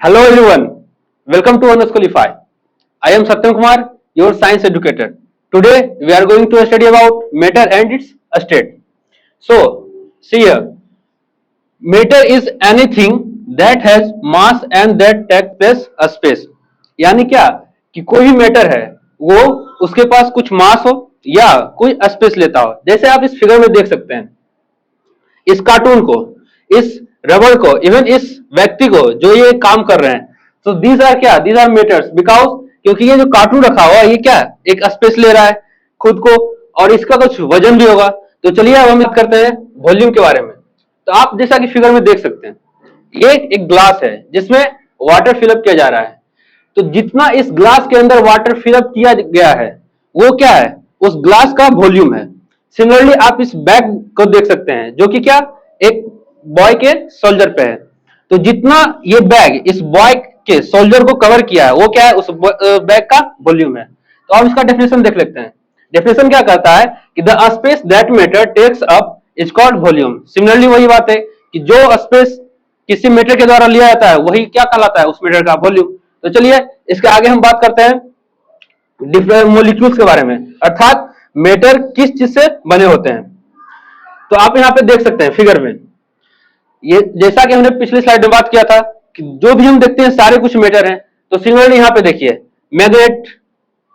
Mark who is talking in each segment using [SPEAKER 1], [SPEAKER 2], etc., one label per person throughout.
[SPEAKER 1] Hello everyone, welcome to Unasqualify. I am Satyam Kumar, your science educator. Today we are going to study about matter and its state. So, see here, matter is anything that has mass and that takes place a space. यानी क्या कि कोई भी matter है वो उसके पास कुछ मास हो या कोई स्पेस लेता हो। जैसे आप इस फिगर में देख सकते हैं, इस कार्टून को, इस रबड़ को, इवन इस व्यक्ति को जो ये काम कर रहे हैं, तो दीज आर क्या, दीज आर मेटर्स बिकॉज क्योंकि ये जो कार्टून रखा हुआ है ये क्या एक स्पेस ले रहा है खुद को और इसका कुछ वजन भी होगा। तो चलिए अब हम बात करते हैं वॉल्यूम के बारे में। तो आप जैसा कि फिगर में देख सकते हैं, ये एक ग्लास है जिसमें वाटर फिलअप किया जा रहा है। तो जितना इस ग्लास के अंदर वाटर फिलअप किया गया है वो क्या है, उस ग्लास का वॉल्यूम है। सिमिलरली आप इस बैग को देख सकते हैं जो कि क्या एक बॉय के शोल्डर पे है। तो जितना ये बैग इस बॉय के शोल्डर को कवर किया है वो क्या है, उस बैग का वॉल्यूम है। तो अब इसका डेफिनेशन देख लेते हैं। डेफिनेशन क्या कहता है कि the space that matter takes up is called volume. Similarly वही बात है कि जो स्पेस किसी मैटर के द्वारा लिया जाता है वही क्या कहलाता है, उस मैटर का वॉल्यूम। तो चलिए इसके आगे हम बात करते हैं डिफरेंट मॉलिक्यूल्स के बारे में, अर्थात मैटर किस चीज से बने होते हैं। तो आप यहाँ पे देख सकते हैं फिगर में, ये जैसा कि हमने पिछली स्लाइड में बात किया था कि जो भी हम देखते हैं सारे कुछ मैटर हैं। तो सिमिलरली यहाँ पे देखिए, मैग्नेट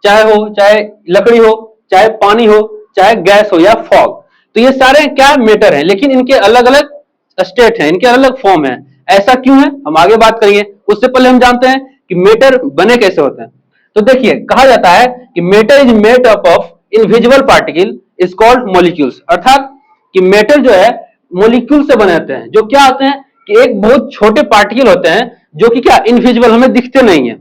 [SPEAKER 1] चाहे हो, चाहे लकड़ी हो, चाहे पानी हो, चाहे गैस हो या फॉग, तो ये सारे क्या मैटर हैं, लेकिन इनके अलग अलग स्टेट हैं, इनके अलग अलग फॉर्म है। ऐसा क्यों है हम आगे बात करेंगे। उससे पहले हम जानते हैं कि मैटर बने कैसे होते हैं। तो देखिए कहा जाता है कि matter is made up of invisible particle is called molecules, अर्थात कि मैटर जो है मॉलिक्यूल से बने होते हैं, जो क्या होते हैं कि एक बहुत छोटे पार्टिकल होते हैं जो कि क्या इनविजिबल, हमें दिखते नहीं है।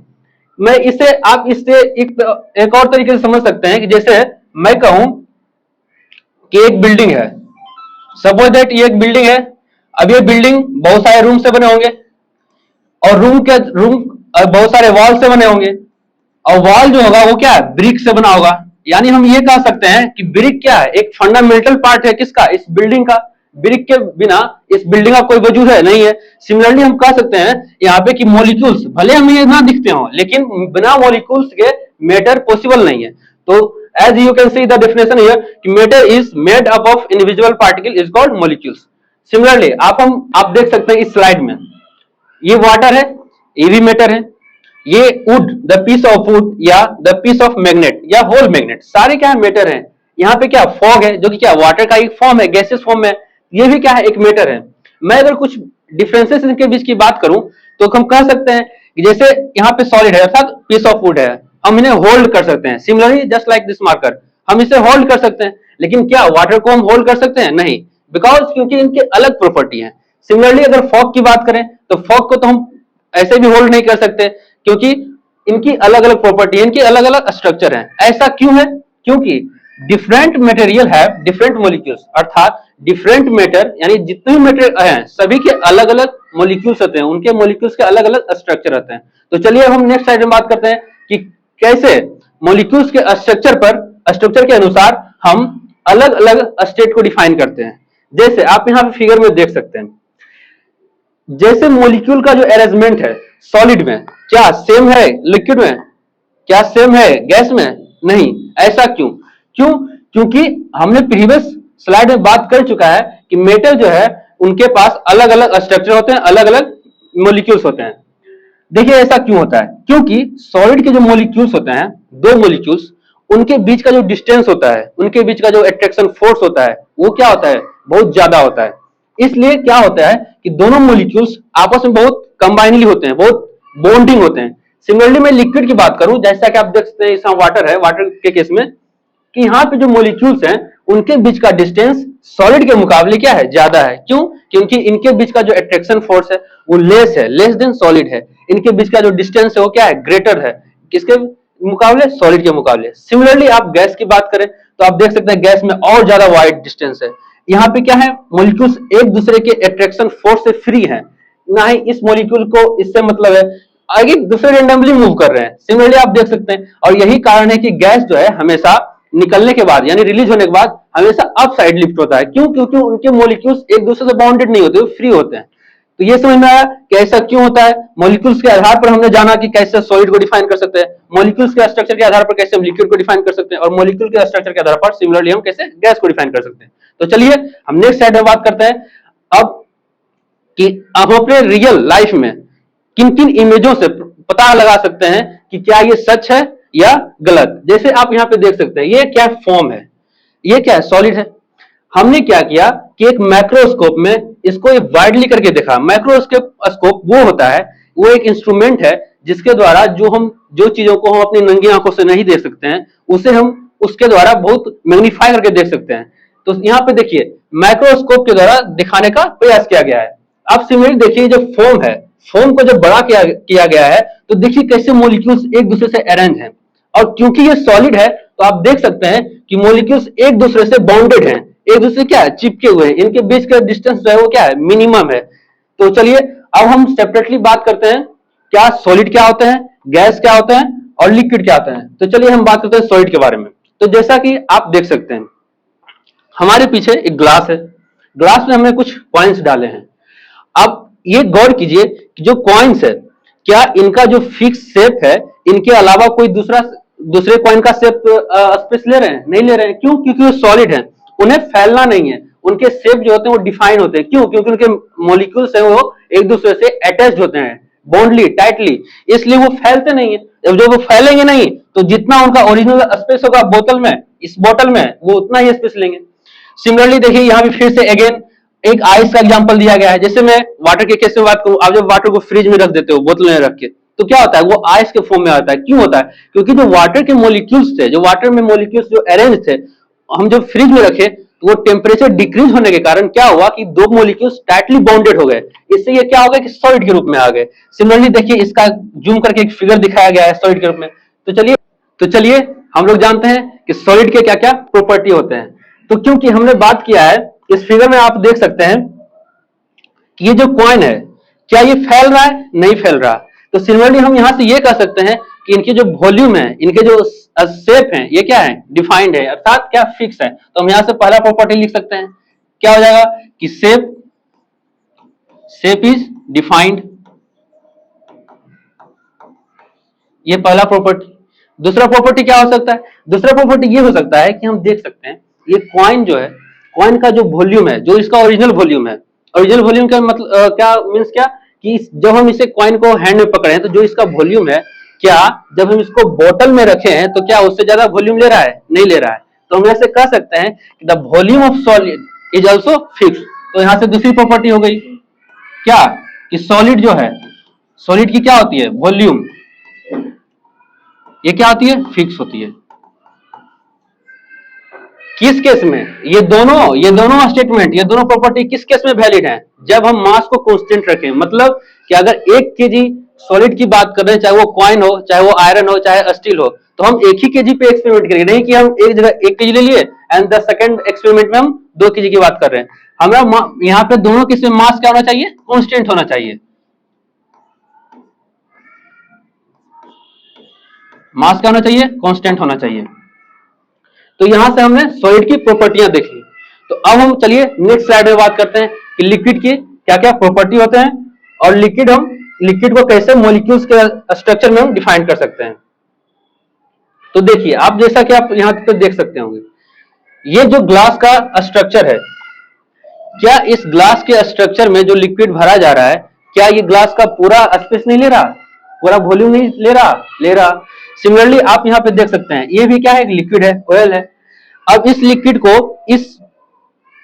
[SPEAKER 1] मैं इसे आप इससे एक और तरीके से समझ सकते हैं कि जैसे मैं कहूं कि एक बिल्डिंग है, सपोज दैट ये एक बिल्डिंग है। अब ये बिल्डिंग बहुत सारे रूम से बने होंगे और रूम बहुत सारे वॉल से बने होंगे और वॉल जो होगा वो क्या है, ब्रिक से बना होगा। यानी हम ये कह सकते हैं कि ब्रिक क्या है, एक फंडामेंटल पार्ट है किसका, इस बिल्डिंग का। ब्रिक के बिना इस बिल्डिंग का कोई वजूद है नहीं है। सिमिलरली हम कह सकते हैं यहाँ पे कि मॉलिक्यूल्स भले हमें ये ना दिखते हो लेकिन बिना मॉलिक्यूल्स के मैटर पॉसिबल नहीं है। तो as you can see the definition here कि matter is made up of invisible particle is called molecules. Similarly आप देख सकते हैं इस स्लाइड में, ये वाटर है, ये भी मैटर है। ये wood, the piece of wood या द पीस ऑफ मैग्नेट या होल मैग्नेट, सारे क्या है मैटर हैं। यहाँ पे क्या फॉग है जो कि क्या वाटर का एक फॉर्म है, गैसेस फॉर्म में, ये भी क्या है एक मैटर है। मैं अगर कुछ डिफरेंसेस इनके बीच की बात करूं तो हम कह सकते हैं कि जैसे यहाँ पे सॉलिड है अर्थात पीस ऑफ वुड है, हम इन्हें होल्ड कर सकते हैं। Similarly just like this marker, हम इसे होल्ड कर सकते हैं, लेकिन क्या वाटर को हम होल्ड कर सकते हैं, नहीं, बिकॉज क्योंकि इनके अलग प्रॉपर्टी है। सिमिलरली अगर फॉग की बात करें तो फॉग को तो हम ऐसे भी होल्ड नहीं कर सकते क्योंकि इनकी अलग अलग प्रॉपर्टी है, इनके अलग अलग स्ट्रक्चर हैं। ऐसा क्यों है, क्योंकि different material have different molecules, अर्थात डिफरेंट मैटर यानी जितने भी मैटर हैं सभी के अलग अलग मॉलिक्यूल्स होते हैं, उनके मॉलिक्यूल्स के अलग अलग स्ट्रक्चर होते हैं। तो चलिए अब हम नेक्स्ट स्लाइड में बात करते हैं कि कैसे मॉलिक्यूल्स के स्ट्रक्चर के अनुसार हम अलग अलग स्टेट को डिफाइन करते हैं। जैसे आप यहाँ पे फिगर में देख सकते हैं, जैसे मॉलिक्यूल का जो अरेंजमेंट है सॉलिड में क्या सेम है लिक्विड में, क्या सेम है गैस में, नहीं। ऐसा क्योंकि हमने प्रीवियस स्लाइड में बात कर चुका है कि मेटल जो है उनके पास अलग अलग स्ट्रक्चर होते हैं, अलग अलग मॉलिक्यूल्स होते हैं। देखिए ऐसा क्यों होता है, क्योंकि सॉलिड के जो मॉलिक्यूल्स होते हैं, दो मॉलिक्यूल्स, उनके बीच का जो डिस्टेंस होता है, उनके बीच का जो अट्रैक्शन फोर्स होता है वो क्या होता है, बहुत ज्यादा होता है। इसलिए क्या होता है कि दोनों मॉलिक्यूल्स आपस में बहुत कंबाइनली होते हैं, बहुत बॉन्डिंग होते हैं। सिमिलरली मैं लिक्विड की बात करूं, जैसा कि आप देख सकते हैं इसमें वाटर है, वाटर के केस में कि यहाँ पे जो मॉलिक्यूल्स हैं उनके बीच का डिस्टेंस सॉलिड के मुकाबले क्या है, ज्यादा है। क्यों, क्योंकि इनके बीच का जो अट्रैक्शन फोर्स है वो लेस देन सॉलिड है। इनके बीच का जो डिस्टेंस है वो क्या है, ग्रेटर है, किसके मुकाबले, सॉलिड के मुकाबले। सिमिलरली आप गैस की बात करें तो आप देख सकते हैं गैस में और ज्यादा वाइड डिस्टेंस है। यहाँ पे क्या है, मॉलिक्यूल्स एक दूसरे के अट्रैक्शन फोर्स से फ्री है, ना ही इस मॉलिक्यूल को इससे मतलब है, आगे दूसरे रेंडमली मूव कर रहे हैं। सिमिलरली आप देख सकते हैं, और यही कारण है कि गैस जो है हमेशा निकलने के बाद यानी रिलीज होने के बाद हमेशा अप साइड लिफ्ट होता है। क्यों, क्योंकि उनके मॉलिक्यूल्स एक दूसरे से बाउंडेड नहीं होते, फ्री होते हैं। तो ये समझ में आया कि ऐसा क्यों होता है। मॉलिक्यूल्स के आधार पर हमने जाना कि कैसे सॉलिड को डिफाइन कर सकते हैं, मॉलिक्यूल्स के स्ट्रक्चर के आधार पर कैसे हम लिक्विड को डिफाइन कर सकते हैं, और मॉलिक्यूल के स्ट्रक्चर के आधार पर सिमिलरली हम कैसे गैस को डिफाइन कर सकते हैं। तो चलिए हम नेक्स्ट स्लाइड में बात करते हैं अब कि हम अपने रियल लाइफ में किन किन इमेजों से पता लगा सकते हैं कि क्या ये सच है या गलत। जैसे आप यहाँ पे देख सकते हैं, ये क्या फॉर्म है, ये क्या है, सॉलिड है। हमने क्या किया कि एक माइक्रोस्कोप में इसको वाइडली करके देखा। माइक्रोस्कोप वो होता है, वो एक इंस्ट्रूमेंट है जिसके द्वारा जो चीजों को हम अपनी नंगी आंखों से नहीं देख सकते हैं, उसे हम उसके द्वारा बहुत मैग्नीफाई करके देख सकते हैं। तो यहाँ पे देखिए माइक्रोस्कोप के द्वारा दिखाने का प्रयास किया गया है। अब सिमिलरली देखिए जो फोम है, फोम को जब बड़ा किया गया है तो देखिए कैसे मॉलिक्यूल्स एक दूसरे से अरेंज हैं, और क्योंकि ये सॉलिड है तो आप देख सकते हैं कि मॉलिक्यूल्स एक दूसरे से बाउंडेड हैं, एक दूसरे क्या है, चिपके हुए हैं। इनके बीच का डिस्टेंस जो है वो क्या है, मिनिमम है। तो चलिए अब हम सेपरेटली बात करते हैं क्या सॉलिड क्या होते हैं, गैस क्या होते हैं और लिक्विड क्या होते हैं। तो चलिए हम बात करते हैं सॉलिड के बारे में। तो जैसा कि आप देख सकते हैं हमारे पीछे एक ग्लास है, ग्लास में हमने कुछ कॉइन्स डाले हैं। अब ये गौर कीजिए कि जो कॉइन्स है क्या इनका जो फिक्स शेप है, इनके अलावा कोई दूसरे कॉइन का शेप स्पेस ले रहे हैं, नहीं ले रहे हैं। क्यों? क्योंकि वो सॉलिड है, उन्हें फैलना नहीं है, उनके शेप जो होते हैं वो डिफाइन होते हैं। क्यों? क्योंकि उनके मॉलिक्यूल्स हैं वो एक दूसरे से अटैच्ड होते हैं बॉन्डली टाइटली, इसलिए वो फैलते नहीं है। जब वो फैलेंगे नहीं तो जितना उनका ओरिजिनल स्पेस होगा बोतल में, इस बोतल में, वो उतना ही स्पेस लेंगे। सिमिलरली देखिए यहाँ भी फिर से अगेन एक आइस का एग्जांपल दिया गया है। जैसे मैं वाटर के केस में बात करूं, आप जब वाटर को फ्रिज में रख देते हो बोतल में रख के, तो क्या होता है, वो आइस के फॉर्म में आता है। क्यों होता है? क्योंकि जो वाटर के मॉलिक्यूल्स थे, जो वाटर में मॉलिक्यूल्स जो अरेंज थे, हम जब फ्रिज में रखे तो वो टेम्परेचर डिक्रीज होने के कारण क्या हुआ कि दो मॉलिक्यूल्स टाइटली बॉन्डेड हो गए। इससे ये क्या हो गया कि सॉलिड के रूप में आ गए। सिमिलरली देखिए इसका जूम करके एक फिगर दिखाया गया है सॉलिड के रूप में। तो चलिए हम लोग जानते हैं कि सॉलिड के क्या क्या प्रॉपर्टी होते हैं। तो क्योंकि हमने बात किया है, इस फिगर में आप देख सकते हैं कि ये जो कॉइन है क्या ये फैल रहा है, नहीं फैल रहा। तो सिमिलरली हम यहां से ये कह सकते हैं कि इनके जो वॉल्यूम है, इनके जो शेप है, ये क्या है, डिफाइंड है, अर्थात क्या फिक्स है। तो हम यहां से पहला प्रॉपर्टी लिख सकते हैं, क्या हो जाएगा कि शेप इज डिफाइंड, ये पहला प्रॉपर्टी। दूसरा प्रॉपर्टी क्या हो सकता है? दूसरा प्रॉपर्टी ये हो सकता है कि हम देख सकते हैं ये कॉइन जो है, कॉइन का जो वॉल्यूम है, जो इसका ओरिजिनल वॉल्यूम है, ओरिजिनल वॉल्यूम का मतलब क्या मींस क्या कि जब हम इसे कॉइन को हैंड में पकड़े हैं तो जो इसका वॉल्यूम है, क्या जब हम इसको बोतल में रखे हैं तो क्या उससे ज्यादा वॉल्यूम ले रहा है, नहीं ले रहा है। तो हम ऐसे कह सकते हैं कि the volume of solid is also fix. तो यहां से दूसरी प्रॉपर्टी हो गई क्या कि सॉलिड जो है, सॉलिड की क्या होती है, वॉल्यूम, ये क्या होती है, फिक्स होती है। किस केस में? ये दोनों स्टेटमेंट, ये दोनों प्रॉपर्टी किस केस में वैलिड है? जब हम मास को कांस्टेंट रखें। मतलब कि अगर 1 केजी सॉलिड की बात कर रहे हैं, चाहे वो कॉइन हो, चाहे वो आयरन हो, चाहे स्टील हो, तो हम एक ही केजी पे एक्सपेरिमेंट करेंगे, नहीं कि हम एक जगह 1 केजी ले लिए एंड द सेकंड एक्सपेरिमेंट में हम 2 केजी की बात कर रहे हैं। हमारा यहाँ पे दोनों केस में मास क्या होना चाहिए, कांस्टेंट होना चाहिए। मास क्या होना चाहिए, कांस्टेंट होना चाहिए। तो यहां से हमने सॉलिड की प्रॉपर्टियां देख ली। तो अब हम चलिए नेक्स्ट स्लाइड में बात करते हैं कि लिक्विड की क्या क्या प्रॉपर्टी होते हैं, और लिक्विड को कैसे मॉलिक्यूल्स के स्ट्रक्चर में हम डिफाइन कर सकते हैं। तो देखिए आप जैसा कि आप यहां पे देख सकते होंगे, ये जो ग्लास का स्ट्रक्चर है, क्या इस ग्लास के स्ट्रक्चर में जो लिक्विड भरा जा रहा है, क्या ये ग्लास का पूरा स्पेस नहीं ले रहा, पूरा वॉल्यूम नहीं ले रहा, ले रहा। सिमिलरली आप यहाँ पे देख सकते हैं ये भी क्या है, एक लिक्विड है, ऑयल है। अब इस लिक्विड को इस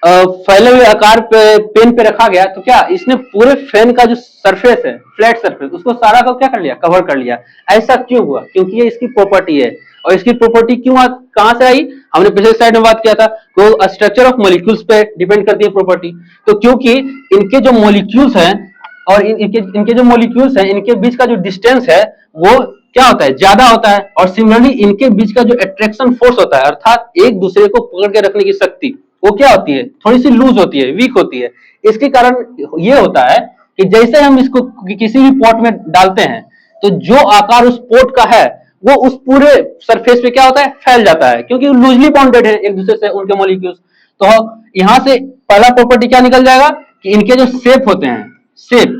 [SPEAKER 1] फैले हुए आकार पे पेन पे रखा गया, तो क्या इसने पूरे फैन का जो सरफेस है, फ्लैट सरफेस, उसको सारा को क्या कर लिया, कवर कर लिया। ऐसा क्यों हुआ? क्योंकि ये इसकी प्रॉपर्टी है। और इसकी प्रॉपर्टी क्यों कहां से आई? हमने पिछले स्लाइड में बात किया था, तो स्ट्रक्चर ऑफ मॉलिक्यूल्स पे डिपेंड करती है प्रॉपर्टी। तो क्योंकि इनके जो मॉलिक्यूल्स हैं और इनके जो मॉलिक्यूल्स हैं, इनके बीच का जो डिस्टेंस है वो क्या होता है, ज्यादा होता है। और सिमिलरली इनके बीच का जो अट्रैक्शन फोर्स होता है, अर्थात एक दूसरे को पकड़ के रखने की शक्ति, वो क्या होती है, थोड़ी सी लूज होती है, वीक होती है। इसके कारण ये होता है कि जैसे हम इसको किसी भी पॉट में डालते हैं, तो जो आकार उस पॉट का है वो उस पूरे सरफेस पे क्या होता है, फैल जाता है, क्योंकि लूजली बॉन्डेड है एक दूसरे से उनके मॉलिक्यूल्स। तो यहां से पहला प्रॉपर्टी क्या निकल जाएगा कि इनके जो शेप होते हैं, शेप,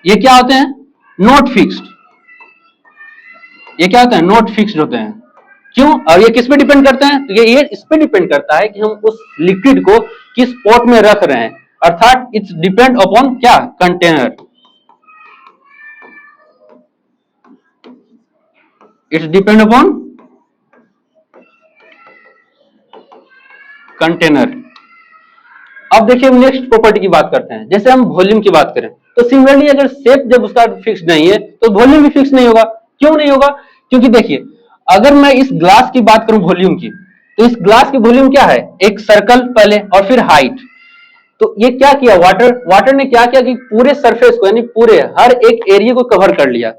[SPEAKER 1] ये क्या होते हैं? Not fixed. ये क्या होते हैं? नॉट फिक्स्ड होते हैं। क्यों? और ये किस पे डिपेंड करते हैं? तो ये इस पे डिपेंड करता है कि हम उस लिक्विड को किस पॉट में रख रहे हैं, अर्थात इट्स डिपेंड अपॉन क्या? Container. It's depend upon container. अब देखिए हम नेक्स्ट प्रॉपर्टी की बात करते हैं। जैसे हम वॉल्यूम की बात करें तो सिमिलरली अगर शेप जब उसका फिक्स नहीं है तो वॉल्यूम भी फिक्स नहीं होगा। क्यों नहीं होगा? क्योंकि देखिए अगर मैं इस ग्लास की बात करूं वॉल्यूम की, तो इस ग्लास की वॉल्यूम क्या है? एक सर्कल पहले और फिर हाइट। तो ये क्या किया? वाटर ने क्या किया कि पूरे सरफेस को यानी पूरे हर एक एरिया को कवर कर लिया।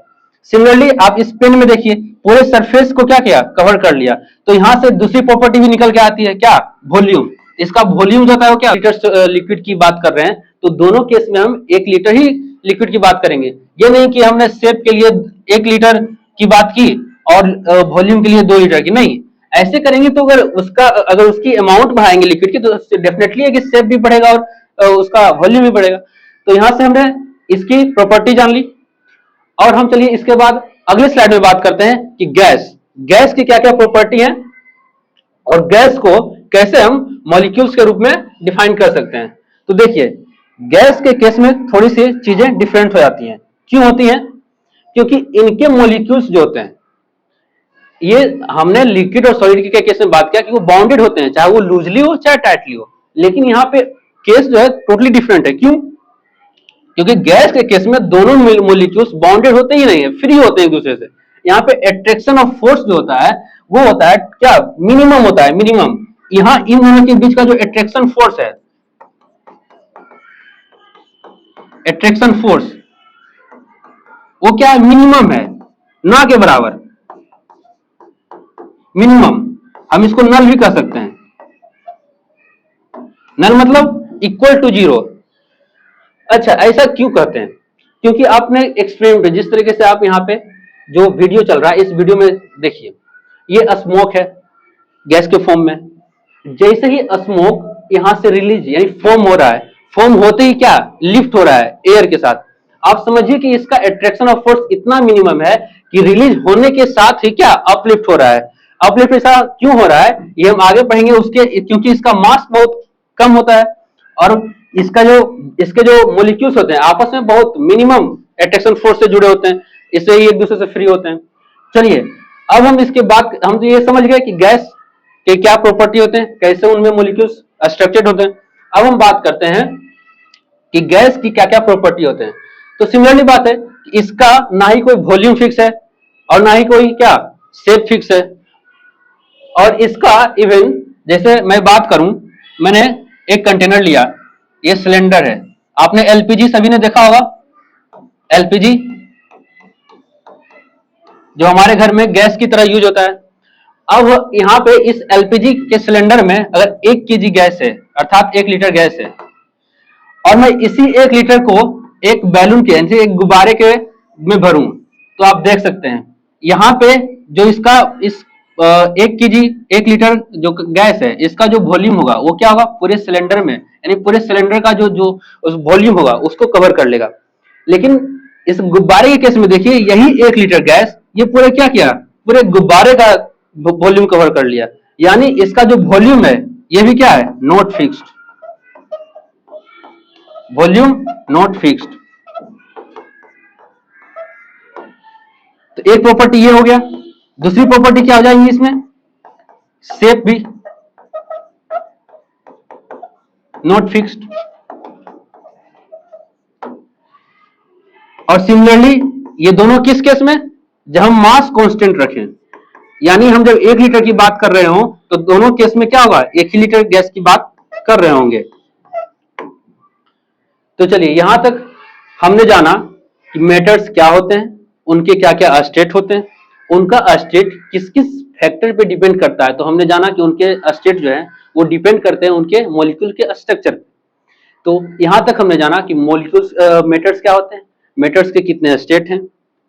[SPEAKER 1] सिमिलरली आप इस पेन में देखिए पूरे सरफेस को क्या किया? कवर कर लिया। तो यहां से दूसरी प्रॉपर्टी भी निकल के आती है, क्या? वॉल्यूम। इसका वॉल्यूम जो होता है वो क्या? लीटर लिक्विड की बात कर रहे हैं तो दोनों केस में हम 1 लीटर ही लिक्विड की बात करेंगे। ये नहीं कि हमने शेप के लिए 1 लीटर की बात की और वॉल्यूम के लिए 2 लीटर की, नहीं। ऐसे करेंगे तो अगर उसकी अमाउंट बढ़ाएंगे लिक्विड की तो डेफिनेटली है कि शेप भी बढ़ेगा और उसका वॉल्यूम भी बढ़ेगा। तो यहां से हमने इसकी प्रॉपर्टी जान ली। और हम चलिए इसके बाद अगले स्लाइड में बात करते हैं कि गैस की क्या क्या प्रॉपर्टी है और गैस को कैसे हम मॉलिक्यूल्स के रूप में डिफाइन कर सकते हैं। तो देखिए गैस के केस में थोड़ी सी चीजें डिफरेंट हो जाती हैं। क्यों होती हैं? क्योंकि इनके मॉलिक्यूल्स जो होते हैं, ये हमने लिक्विड और सॉलिड के केस में बात किया कि वो बाउंडेड होते हैं, चाहे वो लूजली हो चाहे टाइटली हो। लेकिन यहाँ पे केस जो है टोटली डिफरेंट है। क्यों? क्योंकि गैस के केस में दोनों मॉलिक्यूल्स बाउंडेड होते ही नहीं है, फ्री होते हैं एक दूसरे से। यहाँ पे अट्रैक्शन ऑफ फोर्स जो होता है वो होता है क्या? मिनिमम होता है, मिनिमम। यहाँ इन दोनों के बीच का जो अट्रैक्शन फोर्स है, अट्रैक्शन फोर्स, वो क्या है? मिनिमम है, ना के बराबर, मिनिमम। हम इसको नल भी कर सकते हैं। नल मतलब इक्वल टू जीरो। अच्छा, ऐसा क्यों कहते हैं? क्योंकि आपने एक्सपेरिमेंट जिस तरीके से आप यहाँ पे जो वीडियो चल रहा है इस वीडियो में देखिए, ये स्मोक है गैस के फॉर्म में। जैसे ही स्मोक यहां से रिलीज यानी फॉर्म हो रहा है, फॉर्म होते ही क्या? लिफ्ट हो रहा है एयर के साथ। आप समझिए कि इसका अट्रैक्शन ऑफ फोर्स इतना मिनिमम है कि रिलीज होने के साथ ही क्या? अपलिफ्ट हो रहा है। अपलिफ्ट ऐसा क्यों हो रहा है ये हम आगे पढ़ेंगे उसके, क्योंकि इसका मास बहुत कम होता है और इसके जो मोलिक्यूल्स होते हैं आपस में बहुत मिनिमम अट्रैक्शन फोर्स से जुड़े होते हैं, इससे ही एक दूसरे से फ्री होते हैं। चलिए अब हम इसके बाद हम तो ये समझ गए कि गैस के क्या प्रॉपर्टी होते हैं, कैसे उनमें मोलिक्यूल्स स्ट्रक्चर्ड होते हैं। अब हम बात करते हैं कि गैस की क्या क्या प्रॉपर्टी होते हैं। तो सिमिलरली बात है कि इसका ना ही कोई वॉल्यूम फिक्स है और ना ही कोई क्या? शेप फिक्स है। और इसका इवन जैसे मैं बात करूं, मैंने एक कंटेनर लिया, ये सिलेंडर है। आपने एलपीजी सभी ने देखा होगा, एलपीजी जो हमारे घर में गैस की तरह यूज होता है। अब यहाँ पे इस एलपीजी के सिलेंडर में अगर 1 kg गैस है, अर्थात 1 लीटर गैस है, और मैं इसी 1 लीटर को एक बैलून के यानी एक गुब्बारे के में भरूं, तो आप देख सकते हैं यहाँ पे जो इसका इस 1 kg 1 लीटर जो गैस है इसका जो वॉल्यूम होगा वो क्या होगा? पूरे सिलेंडर में यानी पूरे सिलेंडर का जो जो उस वॉल्यूम होगा उसको कवर कर लेगा। लेकिन इस गुब्बारे के केस में देखिए यही 1 लीटर गैस ये पूरे क्या किया? पूरे गुब्बारे का वॉल्यूम कवर कर लिया। यानी इसका जो वॉल्यूम है ये भी क्या है? Not fixed. Volume not fixed. तो एक प्रॉपर्टी ये हो गया। दूसरी प्रॉपर्टी क्या हो जाएगी इसमें? शेप भी नॉट फिक्स्ड। और सिमिलरली ये दोनों किस केस में? जब हम मास कांस्टेंट रखें, यानी हम जब 1 लीटर की बात कर रहे हो तो दोनों केस में क्या होगा? 1 ही लीटर गैस की बात कर रहे होंगे। तो चलिए यहां तक हमने जाना कि मेटर्स क्या होते हैं, उनके क्या क्या स्टेट होते हैं, उनका स्टेट किस किस फैक्टर पे डिपेंड करता है। तो हमने जाना कि उनके स्टेट जो है वो डिपेंड करते हैं उनके मॉलिक्यूल के स्ट्रक्चर। तो यहां तक हमने जाना कि मॉलिक्यूल्स मेटर्स क्या होते हैं, मेटर्स के कितने स्टेट हैं।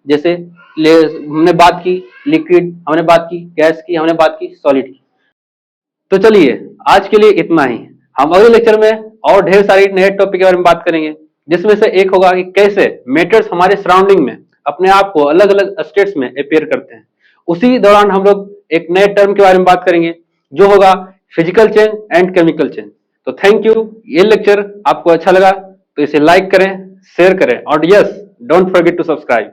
[SPEAKER 1] जैसे हमने बात की लिक्विड, हमने बात की गैस की, हमने बात की सॉलिड की। तो चलिए आज के लिए इतना ही। हम अगले लेक्चर में और ढेर सारी नए टॉपिक के बारे में बात करेंगे। जिसमें से एक होगा कि कैसे मैटर्स हमारे सराउंडिंग में अपने आप को अलग अलग स्टेट्स में अपेयर करते हैं। उसी दौरान हम लोग एक नए टर्म के बारे में बात करेंगे जो होगा physical change and chemical change. तो थैंक यू। ये लेक्चर आपको अच्छा लगा तो इसे लाइक करें, शेयर करें और yes, don't forget to subscribe.